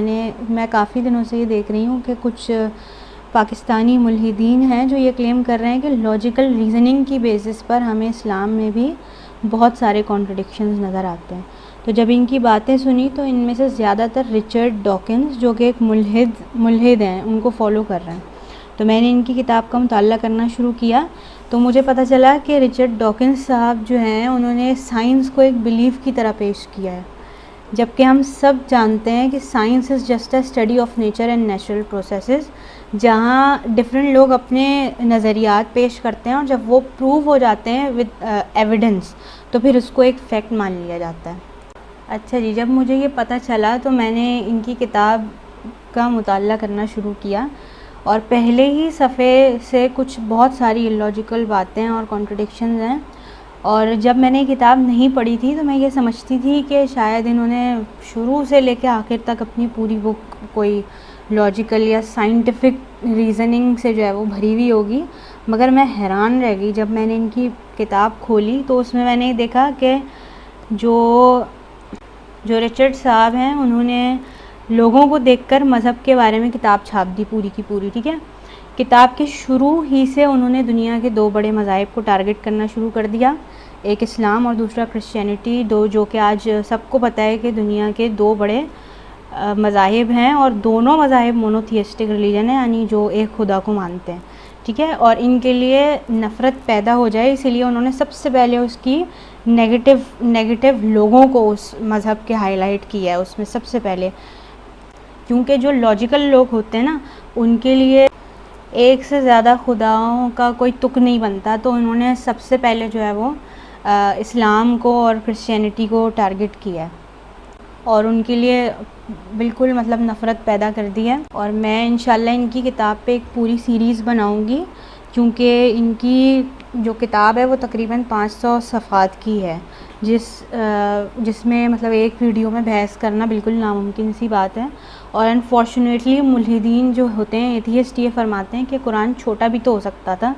میں کافی دنوں سے یہ دیکھ رہی ہوں کہ کچھ پاکستانی ملحدین ہیں جو یہ کلیم کر رہے ہیں کہ لاجیکل ریزننگ کی بیسس پر ہمیں اسلام میں بھی بہت سارے کانٹرڈکشنز نظر آتے ہیں. تو جب ان کی باتیں سنی تو ان میں سے زیادہ تر رچرڈ ڈاکنز جو کہ ایک ملحد ہیں ان کو فالو کر رہے ہیں. تو میں نے ان کی کتاب کا مطالعہ کرنا شروع کیا تو مجھے پتہ چلا کہ رچرڈ ڈاکنز صاحب جو ہیں انہوں نے سائنس کو ایک بیلیف کی طرح پیش کیا ہے، جبکہ ہم سب جانتے ہیں کہ science is just a study of nature and natural processes, جہاں ڈفرینٹ لوگ اپنے نظریات پیش کرتے ہیں اور جب وہ پروو ہو جاتے ہیں ود ایویڈنس تو پھر اس کو ایک فیکٹ مان لیا جاتا ہے. اچھا جی، جب مجھے یہ پتہ چلا تو میں نے ان کی کتاب کا مطالعہ کرنا شروع کیا اور پہلے ہی صفحے سے کچھ بہت ساری اللاجیکل باتیں اور کانٹرڈکشنز ہیں. اور جب میں نے یہ کتاب نہیں پڑھی تھی تو میں یہ سمجھتی تھی کہ شاید انہوں نے شروع سے لے کے آخر تک اپنی پوری بک کوئی لاجیکل یا سائنٹیفک ریزننگ سے جو ہے وہ بھری ہوئی ہوگی، مگر میں حیران رہ گئی جب میں نے ان کی کتاب کھولی تو اس میں میں نے دیکھا کہ جو رچرڈ صاحب ہیں انہوں نے لوگوں کو دیکھ کر مذہب کے بارے میں کتاب چھاپ دی پوری کی پوری. ٹھیک ہے، کتاب کے شروع ہی سے انہوں نے دنیا کے دو بڑے مذاہب کو ٹارگٹ کرنا شروع کر دیا، ایک اسلام اور دوسرا کرسچینٹی، جو کہ آج سب کو پتہ ہے کہ دنیا کے دو بڑے مذاہب ہیں اور دونوں مذاہب مونوتھیسٹک ریلیجن ہیں، یعنی جو ایک خدا کو مانتے ہیں. ٹھیک ہے، اور ان کے لیے نفرت پیدا ہو جائے اسی لیے انہوں نے سب سے پہلے اس کی نیگیٹو لوگوں کو اس مذہب کے ہائی لائٹ کیا ہے اس میں سب سے پہلے، کیونکہ جو لاجیکل لوگ ہوتے ہیں نا ان کے لیے ایک سے زیادہ خداؤں کا کوئی تک نہیں بنتا، تو انہوں نے سب سے پہلے جو ہے وہ اسلام کو اور کرسچینٹی کو ٹارگٹ کیا ہے اور ان کے لیے بالکل مطلب نفرت پیدا کر دی ہے. اور میں انشاءاللہ ان کی کتاب پہ ایک پوری سیریز بناؤں گی، کیونکہ ان کی جو کتاب ہے وہ تقریباً 500 صفحات کی ہے، جس میں مطلب ایک ویڈیو میں بحث کرنا بالکل ناممکن سی بات ہے. اور انفارچونیٹلی ملحدین جو ہوتے ہیں ایتھیسٹ یہ فرماتے ہیں کہ قرآن چھوٹا بھی تو ہو سکتا تھا.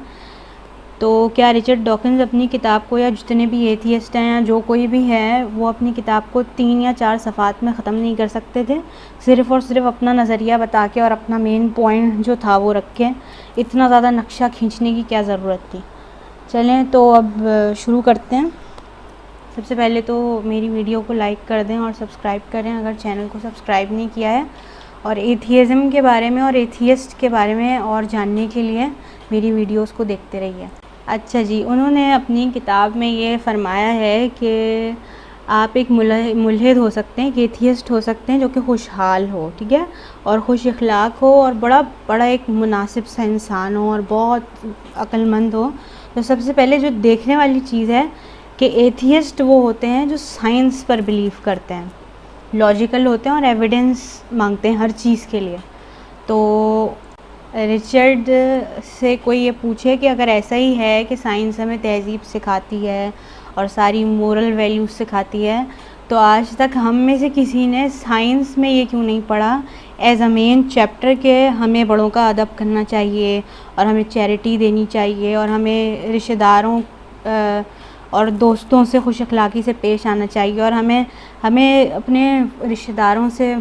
تو کیا رچرڈ ڈاکنز اپنی کتاب کو، یا جتنے بھی ایتھیسٹ ہیں یا جو کوئی بھی ہے، وہ اپنی کتاب کو 3 یا 4 صفحات میں ختم نہیں کر سکتے تھے صرف اور صرف اپنا نظریہ بتا کے اور اپنا مین پوائنٹ جو تھا وہ رکھ کے؟ اتنا زیادہ نقشہ کھینچنے کی کیا ضرورت تھی؟ چلیں تو اب شروع کرتے ہیں. سب سے پہلے تو میری ویڈیو کو لائک کر دیں اور سبسکرائب کریں اگر چینل کو سبسکرائب نہیں کیا ہے، اور ایتھیزم کے بارے میں اور ایتھیسٹ کے بارے میں اور جاننے کے لیے میری ویڈیوز کو دیکھتے رہیے. اچھا جی، انہوں نے اپنی کتاب میں یہ فرمایا ہے کہ آپ ایک ملحد ہو سکتے ہیں، ایک ایتھیسٹ ہو سکتے ہیں جو کہ خوشحال ہو، ٹھیک ہے، اور خوش اخلاق ہو اور بڑا ایک مناسب سا انسان ہو اور بہت عقل مند ہو. تو سب سے پہلے جو دیکھنے والی چیز ہے کہ ایتھیسٹ وہ ہوتے ہیں جو سائنس پر بلیو کرتے ہیں، لاجیکل ہوتے ہیں اور ایویڈنس مانگتے ہیں ہر چیز کے لیے. تو رچرڈ سے کوئی یہ پوچھے کہ اگر ایسا ہی ہے کہ سائنس ہمیں تہذیب سکھاتی ہے اور ساری مورل ویلیوز سکھاتی ہے، تو آج تک ہم میں سے کسی نے سائنس میں یہ کیوں نہیں پڑھا ایز اے مین چیپٹر کہ ہمیں بڑوں کا ادب کرنا چاہیے اور ہمیں چیریٹی دینی چاہیے اور ہمیں رشتہ داروں اور دوستوں سے خوش اخلاقی سے پیش آنا چاہیے اور ہمیں اپنے رشتہ داروں سے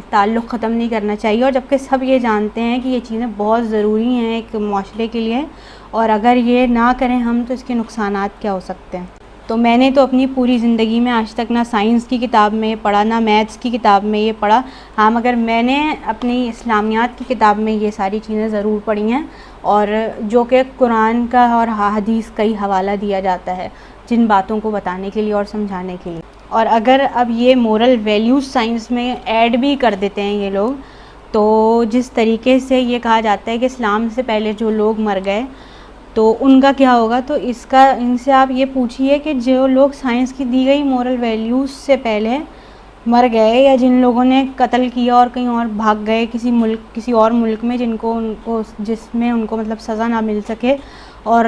تعلق ختم نہیں کرنا چاہیے، اور جبکہ سب یہ جانتے ہیں کہ یہ چیزیں بہت ضروری ہیں ایک معاشرے کے لیے، اور اگر یہ نہ کریں ہم تو اس کے نقصانات کیا ہو سکتے ہیں. تو میں نے تو اپنی پوری زندگی میں آج تک نہ سائنس کی کتاب میں یہ پڑھا نہ میتھس کی کتاب میں یہ پڑھا. ہاں، مگر میں نے اپنی اسلامیات کی کتاب میں یہ ساری چیزیں ضرور پڑھی ہیں، اور جو کہ قرآن کا اور حدیث کا ہی حوالہ دیا جاتا ہے جن باتوں کو بتانے کے لیے اور سمجھانے کے لیے. اور اگر اب یہ مورل ویلیوز سائنس میں ایڈ بھی کر دیتے ہیں یہ لوگ، تو جس طریقے سے یہ کہا جاتا ہے کہ اسلام سے پہلے جو لوگ مر گئے تو ان کا کیا ہوگا، تو ان سے آپ یہ پوچھئے کہ جو لوگ سائنس کی دی گئی مورل ویلیوز سے پہلے مر گئے، یا جن لوگوں نے قتل کیا اور کہیں اور بھاگ گئے کسی اور ملک میں جس میں ان کو مطلب سزا نہ مل سکے اور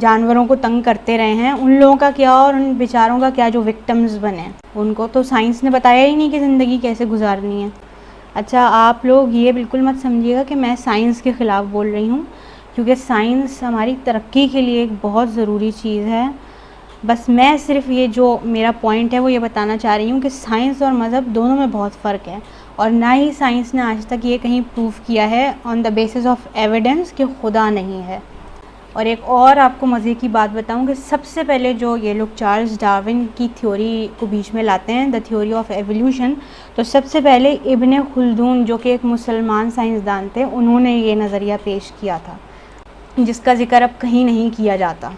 جانوروں کو تنگ کرتے رہے ہیں، ان لوگوں کا کیا اور ان بیچاروں کا کیا جو وکٹمز بنے؟ ان کو تو سائنس نے بتایا ہی نہیں کہ زندگی کیسے گزارنی ہے. اچھا، آپ لوگ یہ بالکل مت سمجھیے گا کہ میں سائنس کے خلاف بول رہی ہوں، کیونکہ سائنس ہماری ترقی کے لیے ایک بہت ضروری چیز ہے. بس میں صرف یہ جو میرا پوائنٹ ہے وہ یہ بتانا چاہ رہی ہوں کہ سائنس اور مذہب دونوں میں بہت فرق ہے، اور نہ ہی سائنس نے آج تک یہ کہیں پروف کیا ہے آن دا بیسس آف ایویڈنس کہ خدا نہیں ہے۔ اور ایک اور آپ کو مزے کی بات بتاؤں کہ سب سے پہلے جو یہ لوگ چارلس ڈارون کی تھیوری کو بیچ میں لاتے ہیں، دا تھیوری آف ایولیوشن، تو سب سے پہلے ابن خلدون جو کہ ایک مسلمان سائنسدان تھے، انہوں نے یہ نظریہ پیش کیا تھا، جس کا ذکر اب کہیں نہیں کیا جاتا۔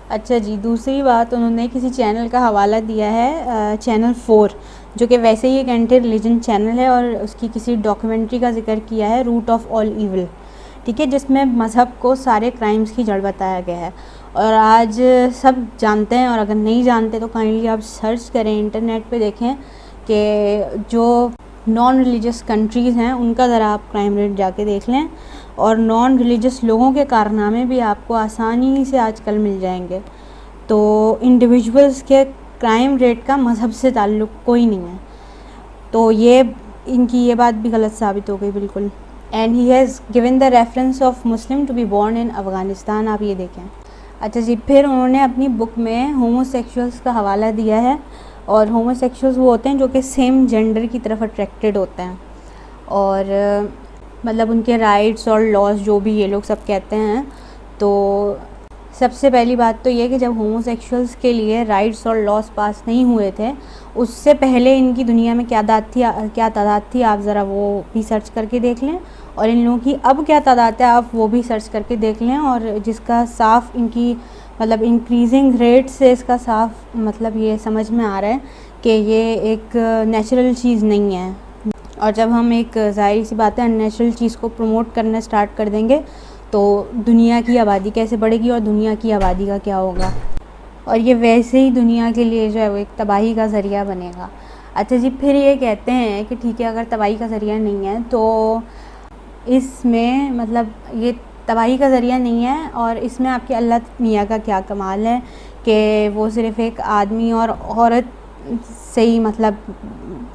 اچھا جی، دوسری بات انہوں نے کسی چینل کا حوالہ دیا ہے، چینل 4، جو کہ ویسے ہی ایک اینٹی ریلیجن چینل ہے، اور اس کی کسی ڈاکیومنٹری کا ذکر کیا ہے، روٹ آف آل ایول، ٹھیک ہے، جس میں مذہب کو سارے کرائمز کی جڑ بتایا گیا ہے۔ اور آج سب جانتے ہیں، اور اگر نہیں جانتے تو کائنڈلی آپ سرچ کریں، انٹرنیٹ پہ دیکھیں کہ جو نان ریلیجس کنٹریز ہیں ان کا ذرا آپ کرائم ریٹ جا کے دیکھ لیں، اور نان ریلیجس لوگوں کے کارنامے بھی آپ کو آسانی سے آج کل مل جائیں گے۔ تو انڈیویجولس کے کرائم ریٹ کا مذہب سے تعلق کوئی نہیں ہے، تو یہ ان کی یہ بات بھی غلط ثابت ہو گئی بالکل۔ And he has given the reference of Muslim to be born in Afghanistan, آپ یہ دیکھیں۔ اچھا جی، پھر انہوں نے اپنی بک میں ہومو سیکشولس کا حوالہ دیا ہے، اور ہومو سیکشولس وہ ہوتے ہیں جو کہ سیم جینڈر کی طرف اٹریکٹڈ ہوتے ہیں، اور مطلب ان کے رائٹس اور لاز جو بھی یہ لوگ سب کہتے ہیں۔ تو سب سے پہلی بات تو یہ کہ جب ہومو سیکشولس کے لیے رائٹس اور لاز پاس نہیں ہوئے تھے، اس سے پہلے ان کی دنیا میں کیا تعداد تھی آپ ذرا وہ بھی سرچ کر کے دیکھ لیں، اور ان لوگوں کی اب کیا تعداد ہے آپ وہ بھی سرچ کر کے دیکھ لیں، اور جس کا صاف ان کی مطلب انکریزنگ ریٹ سے اس کا صاف مطلب یہ سمجھ میں آ رہا ہے کہ یہ ایک نیچرل چیز نہیں ہے۔ اور جب ہم ایک ظاہری سی بات ہے ان نیچرل چیز کو پروموٹ کرنا سٹارٹ کر دیں گے تو دنیا کی آبادی کیسے بڑھے گی، اور دنیا کی آبادی کا کیا ہوگا، اور یہ ویسے ہی دنیا کے لیے جو ہے وہ ایک تباہی کا ذریعہ بنے گا۔ اچھا جی، پھر یہ کہتے ہیں کہ ٹھیک ہے اگر تباہی کا ذریعہ نہیں ہے تو اس میں مطلب یہ تباہی کا ذریعہ نہیں ہے، اور اس میں آپ کے اللہ میاں کا کیا کمال ہے کہ وہ صرف ایک آدمی اور عورت سے ہی مطلب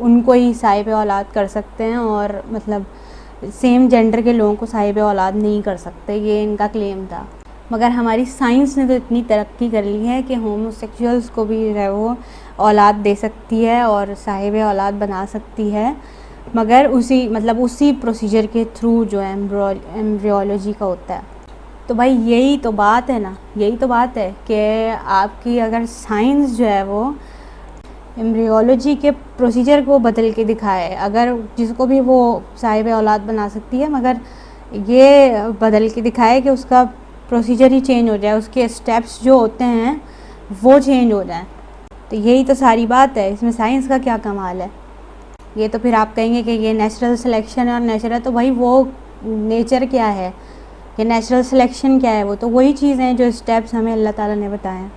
ان کو ہی صاحب اولاد کر سکتے ہیں، اور مطلب سیم جینڈر کے لوگوں کو صاحب اولاد نہیں کر سکتے، یہ ان کا کلیم تھا۔ مگر ہماری سائنس نے تو اتنی ترقی کر لی ہے کہ ہومو سیکشولس کو بھی جو ہے وہ اولاد دے سکتی ہے اور صاحب اولاد بنا سکتی ہے، مگر اسی پروسیجر کے تھرو جو ایمبریولوجی کا ہوتا ہے۔ تو بھائی یہی تو بات ہے نا، یہی تو بات ہے کہ آپ کی اگر سائنس جو ہے وہ ایمبریولوجی کے پروسیجر کو بدل کے دکھائے، اگر جس کو بھی وہ صاحب اولاد بنا سکتی ہے، مگر یہ بدل کے دکھائے کہ اس کا پروسیجر ہی چینج ہو جائے، اس کے اسٹیپس جو ہوتے ہیں وہ چینج ہو جائیں، تو یہی تو ساری بات ہے، اس میں سائنس کا کیا کمال ہے؟ یہ تو پھر آپ کہیں گے کہ یہ نیچرل سلیکشن ہے، اور نیچر ہے تو بھائی وہ نیچر کیا ہے، یہ نیچرل سلیکشن کیا ہے؟ وہ تو وہی چیزیں ہیں جو اسٹیپس ہمیں اللہ تعالیٰ نے بتائے ہیں۔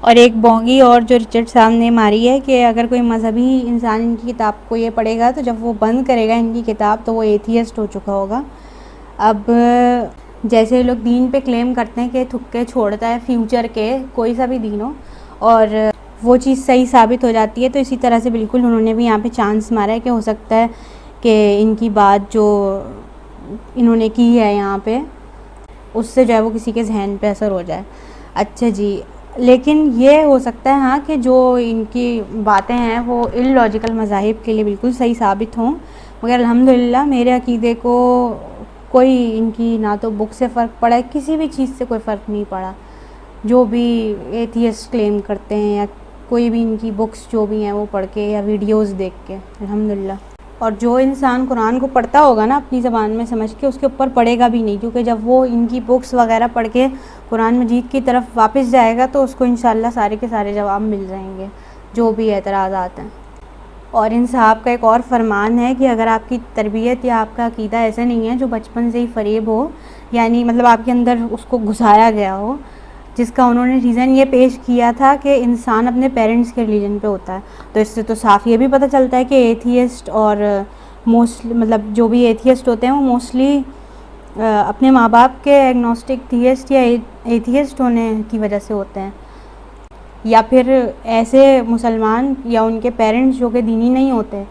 اور ایک بونگی اور جو رچرڈ صاحب نے ماری ہے کہ اگر کوئی مذہبی انسان ان کی کتاب کو یہ پڑھے گا تو جب وہ بند کرے گا ان کی کتاب تو وہ ایتھیسٹ ہو چکا ہوگا۔ اب جیسے لوگ دین پہ کلیم کرتے ہیں کہ تھکے چھوڑتا ہے فیوچر کے، کوئی سا بھی دین ہو، اور وہ چیز صحیح ثابت ہو جاتی ہے، تو اسی طرح سے بالکل انہوں نے بھی یہاں پہ چانس مارا ہے کہ ہو سکتا ہے کہ ان کی بات جو انہوں نے کی ہے یہاں پہ اس سے جو ہے وہ کسی کے ذہن پہ اثر ہو جائے۔ اچھا جی، لیکن یہ ہو سکتا ہے ہاں کہ جو ان کی باتیں ہیں وہ ان لاجیکل مذاہب کے لیے بالکل صحیح ثابت ہوں، مگر الحمدللہ میرے عقیدے کو کوئی ان کی نہ تو بک سے فرق پڑا ہے، کسی بھی چیز سے کوئی فرق نہیں پڑا، جو بھی ایتھیسٹ کلیم کرتے ہیں یا کوئی بھی ان کی بکس جو بھی ہیں وہ پڑھ کے یا ویڈیوز دیکھ کے، الحمدللہ۔ اور جو انسان قرآن کو پڑھتا ہوگا نا اپنی زبان میں سمجھ کے، اس کے اوپر پڑھے گا بھی نہیں، کیونکہ جب وہ ان کی بکس وغیرہ پڑھ کے قرآن مجید کی طرف واپس جائے گا تو اس کو انشاءاللہ سارے کے سارے جواب مل جائیں گے جو بھی اعتراضات ہیں۔ اور ان صاحب کا ایک اور فرمان ہے کہ اگر آپ کی تربیت یا آپ کا عقیدہ ایسا نہیں ہے جو بچپن سے ہی فریب ہو، یعنی مطلب آپ کے اندر اس کو گھسایا گیا ہو، جس کا انہوں نے ریزن یہ پیش کیا تھا کہ انسان اپنے پیرنٹس کے ریلیجن پہ ہوتا ہے، تو اس سے تو صاف یہ بھی پتہ چلتا ہے کہ ایتھیسٹ اور موسٹلی مطلب جو بھی ایتھیسٹ ہوتے ہیں وہ موسٹلی اپنے ماں باپ کے ایگنوسٹک تھیسٹ یا ایتھیسٹ ہونے کی وجہ سے ہوتے ہیں، یا پھر ایسے مسلمان یا ان کے پیرنٹس جو کہ دینی نہیں ہوتے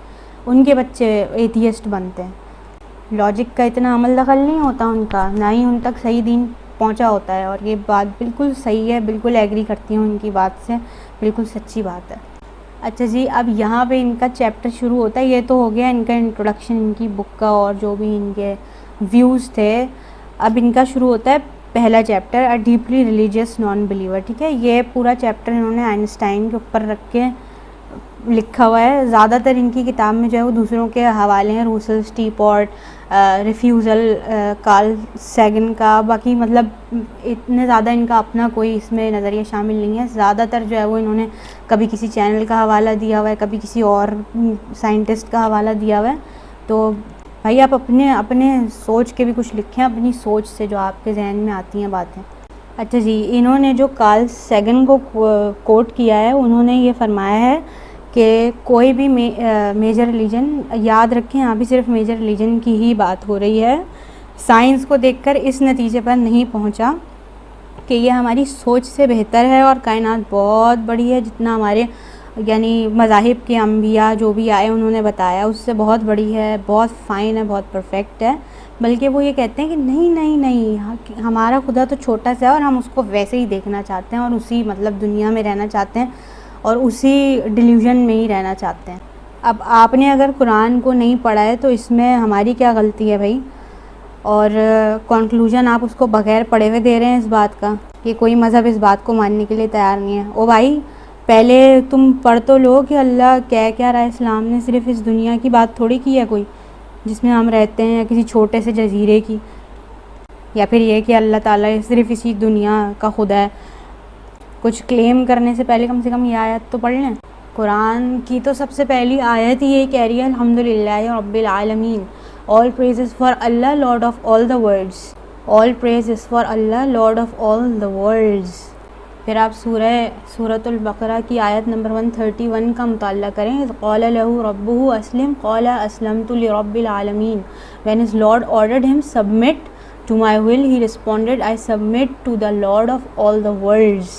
ان کے بچے ایتھیسٹ بنتے ہیں۔ لاجک کا اتنا عمل دخل نہیں ہوتا ان کا، نہ ہی ان تک صحیح دین پہنچا ہوتا ہے، اور یہ بات بالکل صحیح ہے، بالکل ایگری کرتی ہوں ان کی بات سے، بالکل سچی بات ہے۔ اچھا جی، اب یہاں پہ ان کا چیپٹر شروع ہوتا ہے. یہ تو ہو گیا ان کا انٹروڈکشن ان کی بک کا اور جو بھی ان کے ویوز تھے. اب ان کا شروع ہوتا ہے پہلا چیپٹر، اے ڈیپلی ریلیجیس نان بلیور. ٹھیک ہے، یہ پورا چیپٹر انہوں نے آئنسٹائن کے اوپر رکھ کے لکھا ہوا ہے. زیادہ تر ان کی کتاب میں جو ہے وہ دوسروں کے حوالے ہیں، روسل اسٹیپورٹ، ریفیوزل کارل سیگن کا. باقی مطلب اتنے زیادہ ان کا اپنا کوئی اس میں نظریہ شامل نہیں ہے. زیادہ تر جو ہے وہ انہوں نے کبھی کسی چینل کا حوالہ دیا ہوا ہے، کبھی کسی اور سائنٹسٹ کا حوالہ دیا ہوا ہے. تو بھائی آپ اپنے سوچ کے بھی کچھ لکھیں، اپنی سوچ سے جو آپ کے ذہن میں آتی ہیں باتیں. اچھا جی، انہوں نے جو کارل سیگن کو کوٹ کیا ہے، انہوں نے یہ فرمایا ہے کہ کوئی بھی میجر ریلیجن، یاد رکھیں یہاں بھی صرف میجر ریلیجن کی ہی بات ہو رہی ہے، سائنس کو دیکھ کر اس نتیجے پر نہیں پہنچا کہ یہ ہماری سوچ سے بہتر ہے اور کائنات بہت بڑی ہے، جتنا ہمارے یعنی مذاہب کے انبیاء جو بھی آئے انہوں نے بتایا اس سے بہت بڑی ہے، بہت فائن ہے، بہت پرفیکٹ ہے. بلکہ وہ یہ کہتے ہیں کہ نہیں نہیں نہیں، ہمارا خدا تو چھوٹا سا ہے اور ہم اس کو ویسے ہی دیکھنا چاہتے ہیں اور اسی مطلب دنیا میں رہنا چاہتے ہیں اور اسی ڈیلیوژن میں ہی رہنا چاہتے ہیں. اب آپ نے اگر قرآن کو نہیں پڑھا ہے تو اس میں ہماری کیا غلطی ہے بھائی؟ اور کنکلوژن آپ اس کو بغیر پڑھے ہوئے دے رہے ہیں اس بات کا کہ کوئی مذہب اس بات کو ماننے کے لیے تیار نہیں ہے. او بھائی پہلے تم پڑھ تو لو کہ اللہ کہہ کیا رہا ہے. اسلام نے صرف اس دنیا کی بات تھوڑی کی ہے کوئی جس میں ہم رہتے ہیں، یا کسی چھوٹے سے جزیرے کی، یا پھر یہ کہ اللہ تعالیٰ صرف اسی دنیا کا خدا ہے. کچھ کلیم کرنے سے پہلے کم سے کم یہ آیت تو پڑھ لیں. قرآن کی تو سب سے پہلی آیت ہی یہی کہہ رہی ہے الحمدللہ رب العالمین، all praise is for Allah Lord of all the worlds. all praise is for Allah Lord of all the worlds. پھر آپ سورۃ البقرہ کی آیت نمبر 131 کا مطالعہ کریں. قال له ربه اسلم قال اسلمت لرب العالمین. when his Lord ordered him submit to my will, he responded I submit to the Lord of all the worlds.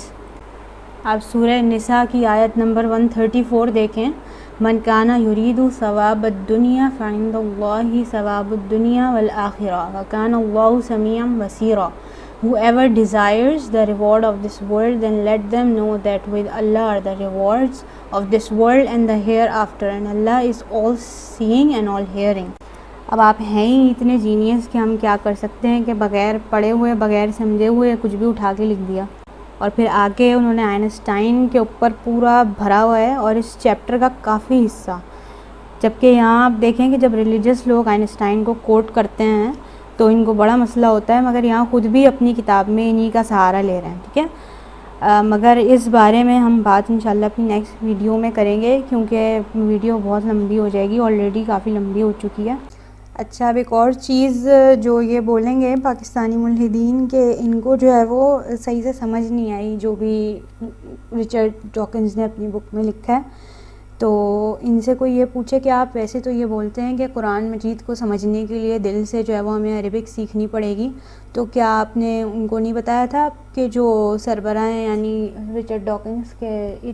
آپ سورہ نساء کی آیت نمبر 134 دیکھیں. من کان یرید ثواب الدنیا فعند اللہ ثواب الدنیا والآخرہ وکان اللہ سمیعا بصیرا. Whoever desires the reward of this world, then let them know that with Allah are the rewards of this world and the hereafter, and Allah is all seeing and all hearing. اب آپ ہیں ہی اتنے genius کہ ہم کیا کر سکتے ہیں کہ بغیر پڑھے ہوئے، بغیر سمجھے ہوئے کچھ بھی اٹھا کے لکھ دیا. اور پھر آگے انہوں نے آئنسٹائن کے اوپر پورا بھرا ہوا ہے اور اس چیپٹر کا کافی حصہ. جبکہ یہاں آپ دیکھیں کہ جب ریلیجس لوگ آئنسٹائن کو کوٹ کرتے ہیں تو ان کو بڑا مسئلہ ہوتا ہے، مگر یہاں خود بھی اپنی کتاب میں انہی کا سہارا لے رہے ہیں. ٹھیک ہے، مگر اس بارے میں ہم بات انشاءاللہ اپنی نیکسٹ ویڈیو میں کریں گے کیونکہ ویڈیو بہت لمبی ہو جائے گی، آلریڈی کافی لمبی ہو چکی ہے. اچھا، اب ایک اور چیز جو یہ بولیں گے پاکستانی ملحدین کہ ان کو جو ہے وہ صحیح سے سمجھ نہیں آئی جو بھی رچرڈ ڈاکنز نے اپنی بک میں لکھا ہے. تو ان سے کوئی یہ پوچھے کہ آپ ویسے تو یہ بولتے ہیں کہ قرآن مجید کو سمجھنے کے لیے دل سے جو ہے وہ ہمیں عربک سیکھنی پڑے گی، تو کیا آپ نے ان کو نہیں بتایا تھا کہ جو سربراہ ہیں یعنی رچرڈ ڈاکنز کے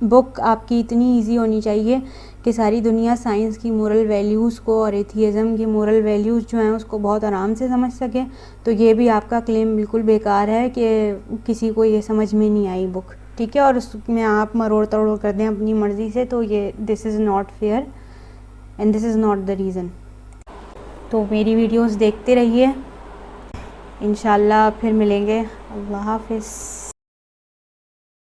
بک آپ کی اتنی ایزی ہونی چاہیے کہ ساری دنیا سائنس کی مورل ویلیوز کو اور ایتھیزم کی مورل ویلیوز جو ہیں اس کو بہت آرام سے سمجھ سکے. تو یہ بھی آپ کا کلیم بالکل بیکار ہے کہ کسی کو یہ سمجھ میں نہیں آئی بک. ٹھیک ہے، اور اس میں آپ مروڑ توڑ کر دیں اپنی مرضی سے، تو یہ this is not fair and this is not the reason. تو میری ویڈیوز دیکھتے رہیے، انشاءاللہ پھر ملیں گے. اللہ حافظ.